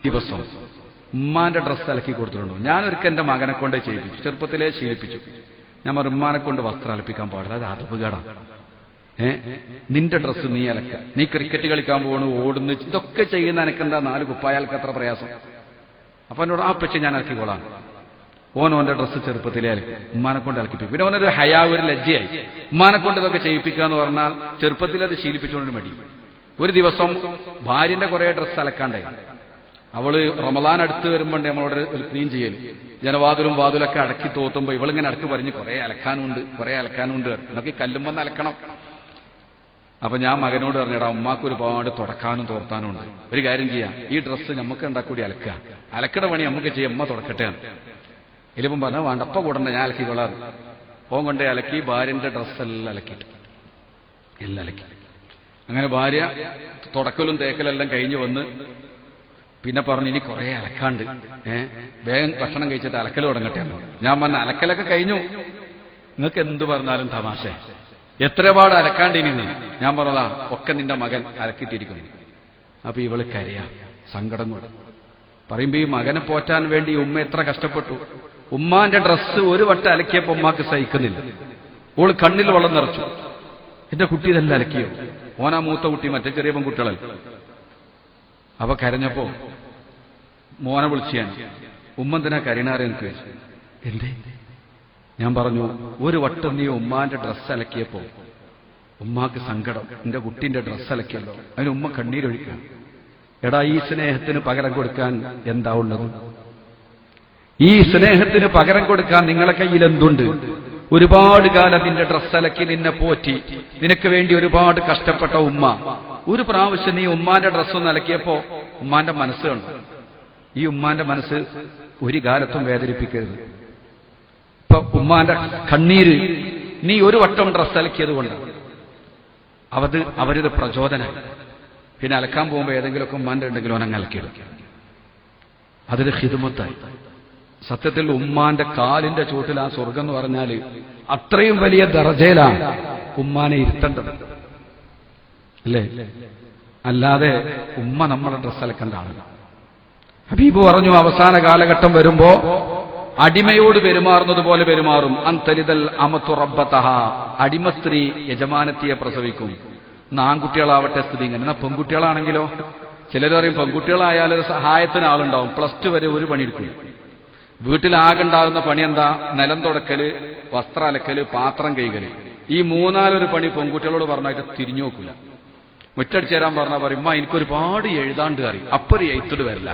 ദിവസം ഉമ്മാന്റെ ഡ്രസ്സ് അലക്കി കൊടുത്തിട്ടുണ്ടോ? ഞാനൊരിക്കൽ എന്റെ മകനെ കൊണ്ട് ചെയ്യിപ്പിച്ചു, ചെറുപ്പത്തിലേ ശീലിപ്പിച്ചു. ഞാൻ ഉമ്മാനെ കൊണ്ട് വസ്ത്രം അലപ്പിക്കാൻ പാടില്ല, അത് അധപകേടാണ്. നിന്റെ ഡ്രസ്സ് നീ അലക്ക, നീ ക്രിക്കറ്റ് കളിക്കാൻ പോകണു, ഓടുന്നു, ഇതൊക്കെ ചെയ്യുന്ന എനക്കെന്താ 4 കുപ്പായാൾക്ക് അത്ര പ്രയാസം? അപ്പൊ എന്നോട് ആ പക്ഷെ ഞാൻ അലക്കിക്കോളാം. ഓന്റെ ഡ്രസ്സ് ചെറുപ്പത്തിലേ അലക്കും, ഉമ്മാനെ കൊണ്ട് അലക്കിപ്പിക്കും. പിന്നെ ഓനൊരു ഹയാ, ഒരു ലജ്ജയായി. ഉമ്മാനെ കൊണ്ട് ഇതൊക്കെ ചെയ്യിപ്പിക്കുക എന്ന് പറഞ്ഞാൽ ചെറുപ്പത്തിലത് ശീലിപ്പിച്ചുകൊണ്ട് മടി. ഒരു ദിവസം ഭാര്യന്റെ കുറെ ഡ്രസ്സ് അലക്കാണ്ടായി. അവള് റമദാൻ അടുത്ത് വരുമ്പോൾ നമ്മളോട് ഒരു ക്ലീൻ ചെയ്യൽ, ജനവാതിലും വാതിലൊക്കെ അടക്കി തോത്തുമ്പോ ഇവളിങ്ങനെ അടക്ക് പറഞ്ഞ് കുറെ അലക്കാനുണ്ട് എന്നൊക്കെ കല്ലുമ്പന്ന് അലക്കണം. അപ്പൊ ഞാൻ മകനോട് പറഞ്ഞിടാ, ഉമ്മാക്ക് ഒരുപാട് തുടക്കാനും തോർത്താനും ഉണ്ട്, ഒരു കാര്യം ചെയ്യാം, ഈ ഡ്രസ്സ് നമുക്ക് ഉണ്ടാക്കൂടി അലക്കുക, അലക്കട പണി നമുക്ക് ചെയ്യാം, ഉമ്മ തുടക്കട്ടെ. ഇതിപ്പം പറഞ്ഞ വേണ്ടപ്പ കൂടണ്ട, ഞാൻ അലക്കിക്കൊള്ളാറ്. ഓൻ കൊണ്ടേ അലക്കി, ഭാര്യന്റെ ഡ്രസ്സെല്ലാം അലക്കിയിട്ട് എല്ലാം അലക്കി. അങ്ങനെ ഭാര്യ തുടക്കലും തേക്കലെല്ലാം കഴിഞ്ഞ് വന്ന് പിന്നെ പറഞ്ഞു, ഇനി കുറെ അലക്കാണ്ട്, വേഗം ഭക്ഷണം കഴിച്ചിട്ട് അലക്കൽ തുടങ്ങട്ടെ. ഞാൻ പറഞ്ഞ അലക്കലൊക്കെ കഴിഞ്ഞു, നിങ്ങൾക്ക് എന്ത് പറഞ്ഞാലും തമാശ, എത്രപാട് അലക്കാണ്ട് ഇനി. ഞാൻ പറഞ്ഞതാ, ഒക്കെ നിന്റെ മകൻ അലക്കിയിട്ടിരിക്കുന്നു. അപ്പൊ ഇവള് കരയാ, സങ്കടം കൊണ്ട് പറയുമ്പോ ഈ മകനെ പോറ്റാൻ വേണ്ടി ഉമ്മ എത്ര കഷ്ടപ്പെട്ടു. ഉമ്മാന്റെ ഡ്രസ്സ് ഒരു വട്ടം അലക്കിയപ്പോ ഉമ്മാക്ക് സഹിക്കുന്നില്ല. ഓള് കണ്ണിൽ വെള്ളം നിറച്ചു. എന്റെ കുട്ടി ഇതെല്ലാം അലക്കിയോ? ഓനാ മൂത്ത കുട്ടി, മറ്റേ ചെറിയ പെൺകുട്ടികളല്ല. അപ്പൊ കരഞ്ഞപ്പോ മോനെ വിളിച്ചാൻ, ഉമ്മന്തിനാ കരീനാറെ എനിക്ക് വെച്ചു. എന്തേ? ഞാൻ പറഞ്ഞു, ഒരു വട്ടം നീ ഉമ്മാന്റെ ഡ്രസ്സ് അലക്കിയപ്പോ ഉമ്മാക്ക് സങ്കടം, എന്റെ കുട്ടീന്റെ ഡ്രസ്സ് അലക്കിയല്ലോ, അതിന് ഉമ്മ കണ്ണീരൊഴിക്കണം. എടാ, ഈ സ്നേഹത്തിന് പകരം കൊടുക്കാൻ എന്താ ഉള്ളത്? ഈ സ്നേഹത്തിന് പകരം കൊടുക്കാൻ നിങ്ങളെ കയ്യിൽ എന്തുണ്ട്? ഒരുപാട് കാലം നിന്റെ ഡ്രസ്സ് അലക്കി നിന്നെ പോറ്റി നിനക്ക് വേണ്ടി ഒരുപാട് കഷ്ടപ്പെട്ട ഉമ്മ, ഒരു പ്രാവശ്യം നീ ഉമ്മാന്റെ ഡ്രസ്സൊന്ന് അലക്കിയപ്പോ ഉമ്മാന്റെ മനസ്സ് കണ്ടു. ഈ ഉമ്മാന്റെ മനസ്സ് ഒരു കാലത്തും വേദനിപ്പിക്കരുത്. ഇപ്പൊ ഉമ്മാന്റെ കണ്ണീര് നീ ഒരു വട്ടം ഡ്രസ്സ് അലക്കിയത് കൊണ്ട് അവരിത് പ്രചോദനം. പിന്നെ അലക്കാൻ പോകുമ്പോ ഏതെങ്കിലുമൊക്കെ ഉമ്മാന്റെ ഉണ്ടെങ്കിലും അവനങ്ങ് അലക്കിയെടുക്കുക, അതൊരു ഖിദ്മത്തായി. സത്യത്തിൽ ഉമ്മാന്റെ കാലിന്റെ ചൂട്ടിൽ ആ സ്വർഗം എന്ന് പറഞ്ഞാല് അത്രയും വലിയ ദർജയിലാണ് ഉമ്മാനെ ഇരുത്തേണ്ടത്, അല്ലേ? അല്ലാതെ ഉമ്മ നമ്മളെ ഡ്രസ്സ് അലക്കേണ്ട ആളല്ല. ഹബീബ് പറഞ്ഞു, അവസാന കാലഘട്ടം വരുമ്പോ അടിമയോട് പെരുമാറുന്നത് പോലെ പെരുമാറും. അന്തരിതൽ അമത്തു റബ്ബതഹ, അടിമ സ്ത്രീ യജമാനത്തിയെ പ്രസവിക്കും. ആൺകുട്ടികളാവട്ടെ സ്ഥിതി ഇങ്ങനെ. എന്നാ പെൺകുട്ടികളാണെങ്കിലോ, ചിലർ പറയും പെൺകുട്ടികളായാലും ഒരു സഹായത്തിന് ആളുണ്ടാവും, +2 വരെ ഒരു പണിയെടുക്കും. വീട്ടിലാകുണ്ടാകുന്ന പണി എന്താ? നിലം തുടക്കല്, വസ്ത്രം അലക്കല്, പാത്രം കഴുകല്. ഈ 3-4 പണി പെൺകുട്ടികളോട് പറഞ്ഞായിട്ട് തിരിഞ്ഞു നോക്കില്ല. മുറ്റടിച്ചു തരാൻ പറഞ്ഞാൽ പറയും, ഉമ്മ എനിക്കൊരുപാട് എഴുതാണ്ട് അറിയും, അപ്പൊ ഒരു എഴുത്തിട്ട് വരില്ല.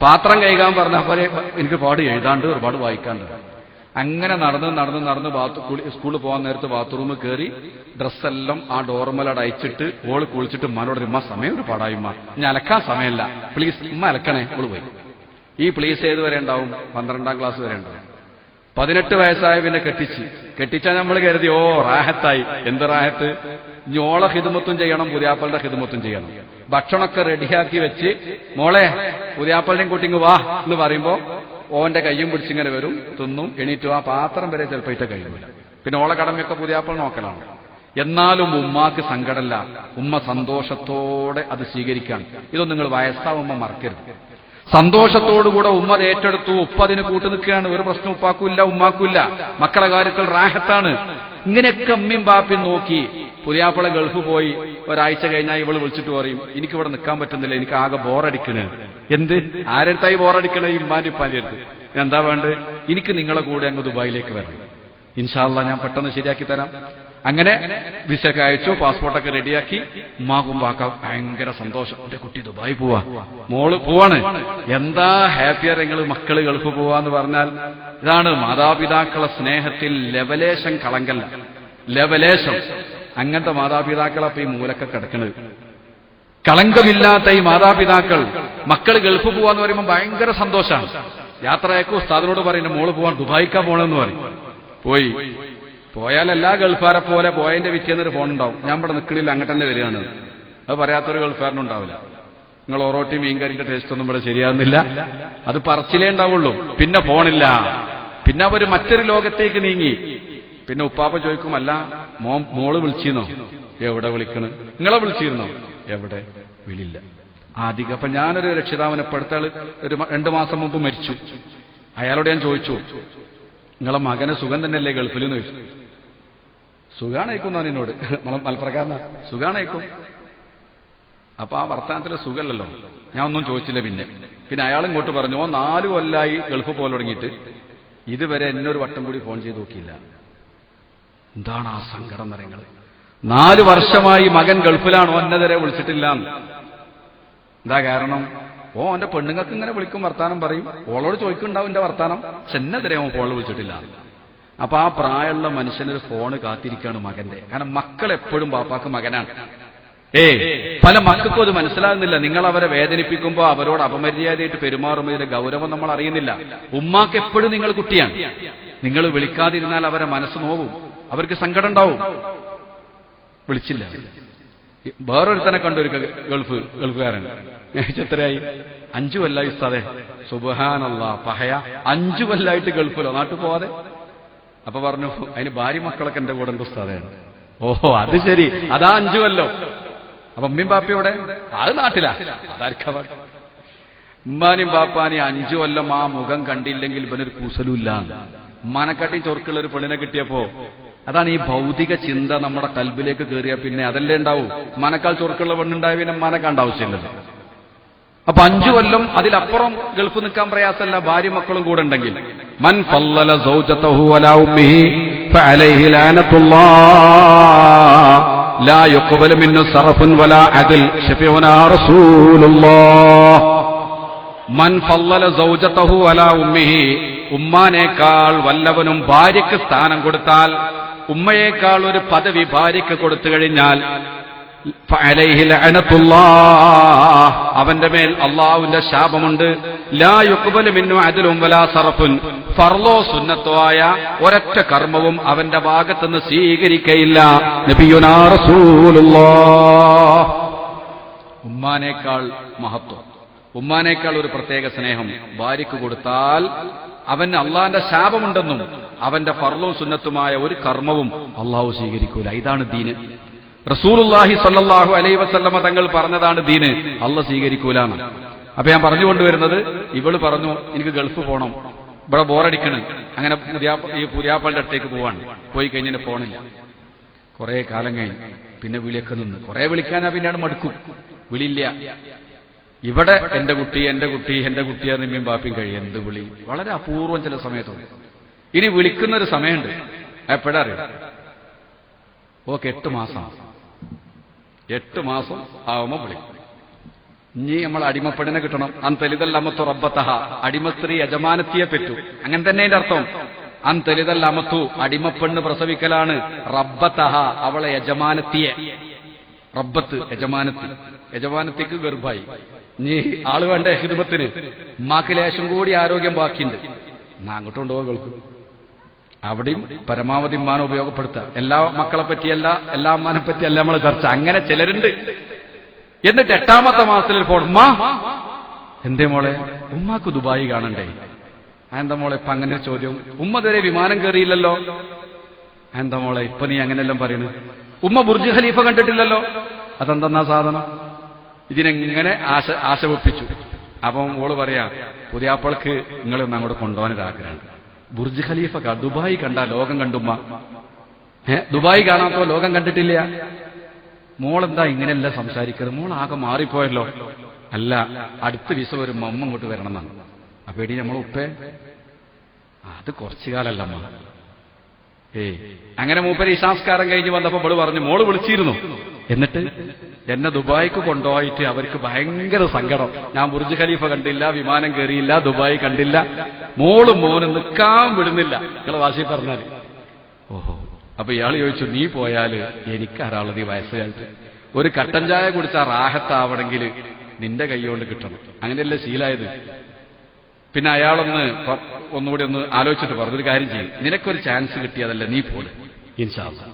പാത്രം കഴുകാൻ പറഞ്ഞാൽ പോലെ എനിക്ക് ഒരുപാട് എഴുതാണ്ട്, ഒരുപാട് വായിക്കാണ്ട്. അങ്ങനെ നടന്ന് സ്കൂളിൽ പോകാൻ നേരത്ത് ബാത്റൂമിൽ കയറി ഡ്രസ്സെല്ലാം ആ ഡോർമലട് അയച്ചിട്ട് ഓള് കുളിച്ചിട്ട് ഉമ്മാനോട്, ഉമ്മ സമയം ഒരുപാടായി, ഉമ്മ ഞാൻ അലക്കാൻ സമയമില്ല, പ്ലീസ് ഉമ്മ അലക്കണേ. ഓള് പോയി. ഈ പ്ലീസ് ഏതുവരെ ഉണ്ടാവും? 12ാം ക്ലാസ് വരെ ഉണ്ടാവും. 18 വയസ്സായ പിന്നെ കെട്ടിച്ചാൽ നമ്മൾ കരുതി, ഓ റാഹത്തായി. എന്ത് റാഹത്ത്? ഞോളെ ഹിദ്മത്തും ചെയ്യണം, പുതിയാപ്പളുടെ ഹിദ്മത്തും ചെയ്യണം. ഭക്ഷണമൊക്കെ റെഡിയാക്കി വെച്ച്, മോളെ പുതിയാപ്പളുടെയും കുട്ടിങ് വാ എന്ന് പറയുമ്പോ ഓന്റെ കയ്യും പിടിച്ചിങ്ങനെ വരും, തിന്നും, എണീറ്റു. ആ പാത്രം വരെ ചിലപ്പോൾ ഇട്ട കഴിയൂല. പിന്നെ ഓളെ കടമയൊക്കെ പുതിയാപ്പൾ നോക്കലാണ്. എന്നാലും ഉമ്മാക്ക് സങ്കടമല്ല, ഉമ്മ സന്തോഷത്തോടെ അത് സ്വീകരിക്കാൻ. ഇതൊന്നും നിങ്ങൾ വയസ്സാവുമ്പോ മറക്കരുത്. സന്തോഷത്തോടുകൂടെ ഉമ്മ ഏറ്റെടുത്തു. ഉപ്പ അതിന് കൂട്ടു നിൽക്കുകയാണ്. ഒരു പ്രശ്നം ഉപ്പാക്കൂല്ല, ഉമ്മാക്കൂല്ല. മക്കളെ കാര്യത്തിൽ റാഹത്താണ്. ഇങ്ങനെയൊക്കെ അമ്മയും ബാപ്പയും നോക്കി. പുതിയാപ്പളെ ഗൾഫ് പോയി ഒരാഴ്ച കഴിഞ്ഞാൽ ഇവള് വിളിച്ചിട്ട് പറയും, എനിക്കിവിടെ നിൽക്കാൻ പറ്റുന്നില്ല, എനിക്ക് ആകെ ബോറടിക്കണ്. എന്ത്? ആരെടുത്തായി ബോറടിക്കണേ? ഇമ്മാന്റെ ഇപ്പാന്റെ അടുത്ത്. എന്താ വേണ്ടത്? എനിക്ക് നിങ്ങളെ കൂടെ അങ്ങ് ദുബായിലേക്ക് വരണം, ഇൻഷാ അല്ലാഹ് ഞാൻ പെട്ടെന്ന് ശരിയാക്കി തരാം. അങ്ങനെ വിസയൊക്കെ അയച്ചു, പാസ്പോർട്ടൊക്കെ റെഡിയാക്കി. ഉമ്മാക്കും വാക്കാം ഭയങ്കര സന്തോഷം, എന്റെ കുട്ടി ദുബായി പോവാ, മോള് പോവാണ്. എന്താ ഹാപ്പിയർ നിങ്ങൾ മക്കള് ഗൾഫ് പോവാന്ന് പറഞ്ഞാൽ. ഇതാണ് മാതാപിതാക്കളെ സ്നേഹത്തിൽ ലെവലേശം കളങ്കല്ല, ലെവലേശം. അങ്ങനത്തെ മാതാപിതാക്കളപ്പൊ ഈ മൂലക്കെ കിടക്കുന്നത്. കളങ്കമില്ലാത്ത ഈ മാതാപിതാക്കൾ മക്കള് ഗൾഫ് പോവാന്ന് പറയുമ്പോൾ ഭയങ്കര സന്തോഷമാണ്. യാത്രയൊക്കെ ഉസ്താദിനോട് പറയുന്നത്, മോള് പോവാൻ ദുബായിക്കാ പോണെന്ന് പറയും. പോയാൽ എല്ലാ ഗൾഫാരെ പോലെ പോയതിന്റെ വിറ്റേന്നൊരു ഫോൺ ഉണ്ടാവും, ഞാൻ ഇവിടെ നിൽക്കണില്ല, അങ്ങോട്ട് തന്നെ വരികയാണ്. അത് പറയാത്തൊരു ഗൾഫാരനുണ്ടാവില്ല. നിങ്ങൾ ഒറോട്ടി മീൻകറിന്റെ ടേസ്റ്റ് ഒന്നും ഇവിടെ ശരിയാകുന്നില്ല, അത് പറച്ചിലേ ഉണ്ടാവുള്ളൂ. പിന്നെ ഫോണില്ല. പിന്നെ അവർ മറ്റൊരു ലോകത്തേക്ക് നീങ്ങി. പിന്നെ ഉപ്പാപ്പ ചോദിക്കും, അല്ല മോള് വിളിച്ചിരുന്നോ? എവിടെ വിളിക്കണ്? നിങ്ങളെ വിളിച്ചിരുന്നോ? എവിടെ? വിളില്ല. അധികം. അപ്പൊ ഞാനൊരു രക്ഷിതാവിനെ പെടുത്താൾ ഒരു 2 മാസം മുമ്പ് മരിച്ചു. അയാളോട് ഞാൻ ചോദിച്ചു, നിങ്ങളെ മകന് സുഖം തന്നെയല്ലേ ഗൾഫിൽ എന്ന് ചോദിച്ചു. സുഖാണയക്കും എന്നാണ് എന്നോട്, മലപ്രകാരന സുഖാണയക്കും. അപ്പൊ ആ വർത്തമാനത്തിൽ സുഖമല്ലല്ലോ. ഞാൻ ഒന്നും ചോദിച്ചില്ല. പിന്നെ അയാൾ ഇങ്ങോട്ട് പറഞ്ഞു, 4 കൊല്ലായി ഗൾഫ് പോലെ തുടങ്ങിയിട്ട് ഇതുവരെ എന്നൊരു വട്ടം കൂടി ഫോൺ ചെയ്ത് നോക്കിയില്ല. എന്താണ് ആ സങ്കടം നിറങ്ങൾ? 4 വർഷമായി മകൻ ഗൾഫിലാണ്, എന്നെതിരെ വിളിച്ചിട്ടില്ല. എന്താ കാരണം? ഓന്റെ പെണ്ണുങ്ങൾക്ക് ഇങ്ങനെ വിളിക്കും, വർത്താനം പറയും, ഓളോട് ചോദിക്കുന്നുണ്ടാവും എന്റെ വർത്താനം, പക്ഷെ എന്നെതിരെ ഓൻ ഫോണിൽ വിളിച്ചിട്ടില്ല. അപ്പൊ ആ പ്രായമുള്ള മനുഷ്യനൊരു ഫോണ് കാത്തിരിക്കുകയാണ് മകന്റെ. കാരണം മക്കൾ എപ്പോഴും ബാപ്പാക്ക് മകനാണ്. പല മക്കൾക്കും അത് മനസ്സിലാകുന്നില്ല. നിങ്ങൾ അവരെ വേദനിപ്പിക്കുമ്പോൾ അവരോട് അപമര്യാദയായിട്ട് പെരുമാറുമ്പോൾ ഇതിന്റെ ഗൗരവം നമ്മൾ അറിയുന്നില്ല. ഉമ്മാക്ക് എപ്പോഴും നിങ്ങൾ കുട്ടിയാണ്. നിങ്ങൾ വിളിക്കാതിരുന്നാൽ അവരെ മനസ്സ് നോവും, അവർക്ക് സങ്കടം ഉണ്ടാവും. വിളിച്ചില്ല. വേറൊരുത്തനെ കണ്ടു, ഒരു ഗൾഫുകാരൻ. എത്രയായി? 5 കൊല്ലായി ഉസ്താദേ. സുബ്ഹാനല്ലാഹ്, പഹയ 5 കൊല്ലായിട്ട് ഗൾഫിലോ, നാട്ടിൽ പോവാതെ. അപ്പൊ പറഞ്ഞു, അതിന് ഭാര്യ മക്കളൊക്കെ എന്റെ കൂടെ ഉണ്ട് ഉസ്താദാണ്. ഓഹോ, അത് ശരി, അതാ 5 കൊല്ലോ. അപ്പൊ ഉമ്മയും ബാപ്പയോടെ അത് നാട്ടിലാ. അതാർക്കാ? ഉമ്മാനും ബാപ്പാനും 5 കൊല്ലം ആ മുഖം കണ്ടില്ലെങ്കിൽ ഇവനൊരു കൂസലുമില്ല. ഉമ്മാനെക്കാട്ടി ചൊറുക്കുള്ള ഒരു പെണ്ണിനെ കിട്ടിയപ്പോ, അതാണ് ഈ ഭൗതിക ചിന്ത നമ്മുടെ കൽബിലേക്ക് കയറിയ പിന്നെ അതല്ലേ ഉണ്ടാവൂ. ഉമ്മാനേക്കാൾ ചൊറുക്കുള്ള പെണ്ണുണ്ടായ പിന്നെ ഉമ്മാനെ കണ്ട ആവശ്യമില്ലല്ലോ. അപ്പൊ 5 കൊല്ലം അതിലപ്പുറം ഗൾഫ് നിൽക്കാൻ പ്രയാസമല്ല, ഭാര്യ മക്കളും കൂടെ ഉണ്ടെങ്കിൽ. മൻ ഫല്ലല സൗജതഹു അലാ ഉമ്മിഹി ഫഅലൈഹി ലഅനത്തുല്ലാഹ് ലാ യുഖ്ബലു മിൻഹു സർഫുൻ വലാ അദൽ ശഫീഉനാ റസൂലുള്ളാഹ്. മൻ ഫല്ലല സൗജതഹു അലാ ഉമ്മിഹി, ഉമ്മാനേക്കാൾ വല്ലവനും ഭാര്യയ്ക്ക് സ്ഥാനം കൊടുത്താൽ, ഉമ്മയേക്കാൾ ഒരു പദവി ഭാര്യയ്ക്ക് കൊടുത്തു കഴിഞ്ഞാൽ, ഫഅലൈഹി ലഅനത്തുല്ലാഹ്, അവന്റെ മേൽ അല്ലാഹുവിന്റെ ശാപമുണ്ട്. ലാ യുഖ്ബലു മിൻഹു അദ്ലുൻ വലാ സർഫുൻ, ഫർളോ സുന്നത്തോ ആയ ഒരൊറ്റ കർമ്മവും അവന്റെ ഭാഗത്തുനിന്ന് സ്വീകരിക്കയില്ല. നബിയുനാ റസൂലുള്ളാഹ്. ഉമ്മാനേക്കാൾ മഹത്വം, ഉമ്മാനേക്കാൾ ഒരു പ്രത്യേക സ്നേഹം ഭാര്യയ്ക്ക് കൊടുത്താൽ അവന് അള്ളാന്റെ ശാപമുണ്ടെന്നും അവന്റെ ഫർളും സുന്നത്തുമായ ഒരു കർമ്മവും അള്ളാഹു സ്വീകരിക്കൂല. ഇതാണ് ദീന്. റസൂലുള്ളാഹി സ്വല്ലല്ലാഹു അലൈഹി വസല്ലമ തങ്ങൾ പറഞ്ഞതാണ് ദീന്, അള്ളാഹ് സ്വീകരിക്കൂലാണ്. അപ്പൊ ഞാൻ പറഞ്ഞുകൊണ്ടുവരുന്നത്, ഇവള് പറഞ്ഞു എനിക്ക് ഗൾഫ് പോകണം, ഇവിടെ ബോറടിക്കണം. അങ്ങനെ ഈ പുതിയാപ്പളുടെ അടുത്തേക്ക് പോവാണ്. പോയി കഴിഞ്ഞിട്ട് ഫോണില്ല. കുറെ കാലം കഴിഞ്ഞ് പിന്നെ വിളിയൊക്കെ നിന്ന്, കുറെ വിളിക്കാനാ പിന്നെയാണ് മടുക്കും, വിളിയില്ല. ഇവിടെ എന്റെ കുട്ടി എന്റെ കുട്ടി എന്റെ കുട്ടിയാന്ന് ഇമ്മയും ബാപ്പിയും കഴിയും. എന്ത് വിളി, വളരെ അപൂർവം ചില സമയത്തുണ്ട്. ഇനി വിളിക്കുന്നൊരു സമയമുണ്ട്. എപ്പോഴാ അറിയാം? ഓക്കെ 8 മാസം 8 മാസം ആവുമ്പോ വിളിക്കും. ഇനി നമ്മൾ അടിമപ്പെടിനെ കിട്ടണം. അന്തലിതൽ അമത്തു റബ്ബത്തഹ, അടിമസ്ത്രീ യജമാനത്തിയെ പറ്റൂ. അങ്ങനെ തന്നെ അതിന്റെ അർത്ഥം. അന്തലിതൽ അമത്തു, അടിമപ്പെണ്ണ് പ്രസവിക്കലാണ്. റബ്ബത്തഹ, അവളെ യജമാനത്തിയെ. റബ്ബത്ത് യജമാനത്തി, യജമാനത്തിക്ക് ഗർഭായി. നീ ആള് വേണ്ട ഹിദ്മത്തിന്. ഉമ്മാക്ക് ലേശം കൂടി ആരോഗ്യം ബാക്കിയുണ്ട്, എന്നാ അങ്ങോട്ട് കൊണ്ടുപോകാൻ കേൾക്കും. അവിടെയും പരമാവധി ഉമ്മാനെ ഉപയോഗപ്പെടുത്തുക. എല്ലാ മക്കളെ പറ്റിയല്ല, എല്ലാ അമ്മാനെ പറ്റിയല്ല നമ്മൾ ചർച്ച. അങ്ങനെ ചിലരുണ്ട്. എന്നിട്ട് 8ാമത്തെ മാസത്തിൽ ഫോൺ, ഉമ്മ എന്തേ മോളെ, ഉമ്മാക്ക് ദുബായി കാണണ്ടേ? എന്താ മോളെ ഇപ്പൊ അങ്ങനെ ചോദ്യം? ഉമ്മ ഇതുവരെ വിമാനം കയറിയില്ലല്ലോ. എന്താ മോളെ ഇപ്പൊ നീ അങ്ങനെയെല്ലാം പറയുന്നു? ഉമ്മ ബുർജ് ഖലീഫ കണ്ടിട്ടില്ലല്ലോ. അതെന്തെന്നാ സാധനം? ഇതിനെങ്ങനെ ആശ വെപ്പിച്ചു. അപ്പം ഓള് പറയാ, പുതിയാപ്പൾക്ക് നിങ്ങളൊന്നും അങ്ങോട്ട് കൊണ്ടുപോകാനൊരാഗ്രഹമുണ്ട്. ബുർജ് ഖലീഫ ദുബായി കണ്ട ലോകം കണ്ടുമ്മ. ദുബായി കാണാത്തോ ലോകം കണ്ടിട്ടില്ല. മോളെന്താ ഇങ്ങനെയല്ല സംസാരിക്കുന്നത്? മോൾ ആകെ മാറിപ്പോയല്ലോ. അല്ല, അടുത്ത വിസ ഒരു മമ്മ ഇങ്ങോട്ട് വരണം എന്നാണ്. അപ്പൊ എടി നമ്മളെ ഉപ്പേ, അത് കുറച്ചു കാലല്ലമ്മ. അങ്ങനെ മൂപ്പര് ഇശാസ്കാരം കഴിഞ്ഞ് വന്നപ്പോ ഇവള് പറഞ്ഞു, മോള് വിളിച്ചിരുന്നു. എന്നിട്ട് എന്നെ ദുബായിക്ക് കൊണ്ടുപോയിട്ട് അവർക്ക് ഭയങ്കര സങ്കടം. ഞാൻ ബുർജ് ഖലീഫ കണ്ടില്ല, വിമാനം കയറിയില്ല, ദുബായി കണ്ടില്ല, മോളും മോനും നിൽക്കാൻ വിടുന്നില്ല. നിങ്ങളെ വാശി പറഞ്ഞാല്. ഓഹോ. അപ്പൊ ഇയാൾ ചോദിച്ചു, നീ പോയാല് എനിക്കാരാളത് ഈ വയസ്സുകാലത്ത്? ഒരു കട്ടൻ ചായ കുടിച്ചാൽ റാഹത്താവണമെങ്കിൽ നിന്റെ കൈകൊണ്ട് കിട്ടണം. അങ്ങനെയല്ലേ ശീലായത്. പിന്നെ അയാളൊന്ന് ഒന്നുകൂടി ഒന്ന് ആലോചിച്ചിട്ട് പറഞ്ഞു, ഒരു കാര്യം ചെയ്യും, നിനക്കൊരു ചാൻസ് കിട്ടിയതല്ലേ, നീ പോണ് ഇൻഷാ അല്ലാഹ്.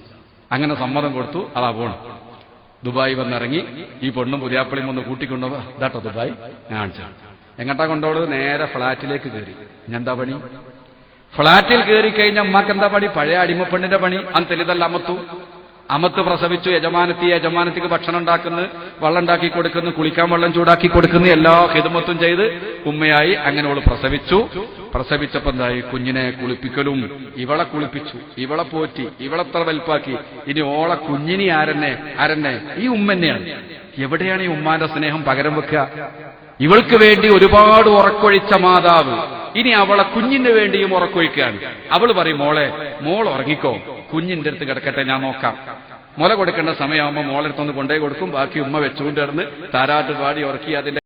അങ്ങനെ സമ്മതം കൊടുത്തു. അതാ പോണം. ദുബായി വന്നിറങ്ങി. ഈ പെണ്ണും പുതിയാപ്പളിയും ഒന്ന് കൂട്ടിക്കൊണ്ടുപോ. ഇതാട്ടോ ദുബായി, ഞാൻ കാണിച്ചു. എങ്ങോട്ടാ കൊണ്ടോളൂ? നേരെ ഫ്ളാറ്റിലേക്ക് കയറി. ഞാൻ എന്താ പണി? ഫ്ളാറ്റിൽ കയറി കഴിഞ്ഞ അമ്മക്ക് എന്താ പണി? പഴയ അടിമപ്പെണ്ണിന്റെ പണി. അന്തലിതല്ല അമത്തു. അമത്ത് പ്രസവിച്ചു, യജമാനത്തിക്ക് ഭക്ഷണം ഉണ്ടാക്കുന്നു, വെള്ളം ഉണ്ടാക്കി കൊടുക്കുന്നു, കുളിക്കാൻ വെള്ളം ചൂടാക്കി കൊടുക്കുന്നു, എല്ലാ ഖിദ്മത്തും ചെയ്ത് ഉമ്മയായി. അങ്ങനെ അവള് പ്രസവിച്ചപ്പോ എന്തായി? കുഞ്ഞിനെ കുളിപ്പിക്കലും, ഇവളെ കുളിപ്പിച്ചു, ഇവളെ പോറ്റി, ഇവളെത്ര വലുപ്പാക്കി. ഇനി ഓളെ കുഞ്ഞിനി ആരെന്നെ? ഈ ഉമ്മ തന്നെയാണ്. എവിടെയാണ് ഈ ഉമ്മാന്റെ സ്നേഹം പകരം വെക്കുക? ഇവൾക്ക് വേണ്ടി ഒരുപാട് ഉറക്കൊഴിച്ച മാതാവ് ഇനി അവളെ കുഞ്ഞിന് വേണ്ടിയും ഉറക്കൊഴിക്കുകയാണ്. അവള് പറയും, മോൾ ഉറങ്ങിക്കോ, കുഞ്ഞിന്റെ അടുത്ത് കിടക്കട്ടെ, ഞാൻ നോക്കാം. മുല കൊടുക്കേണ്ട സമയമാകുമ്പോൾ മോളെടുത്തൊന്ന് കൊണ്ടേ കൊടുക്കും. ബാക്കി ഉമ്മ വെച്ചുകൊണ്ട് കിടന്ന് താരാട്ട് പാടി ഉറക്കി അതിന്റെ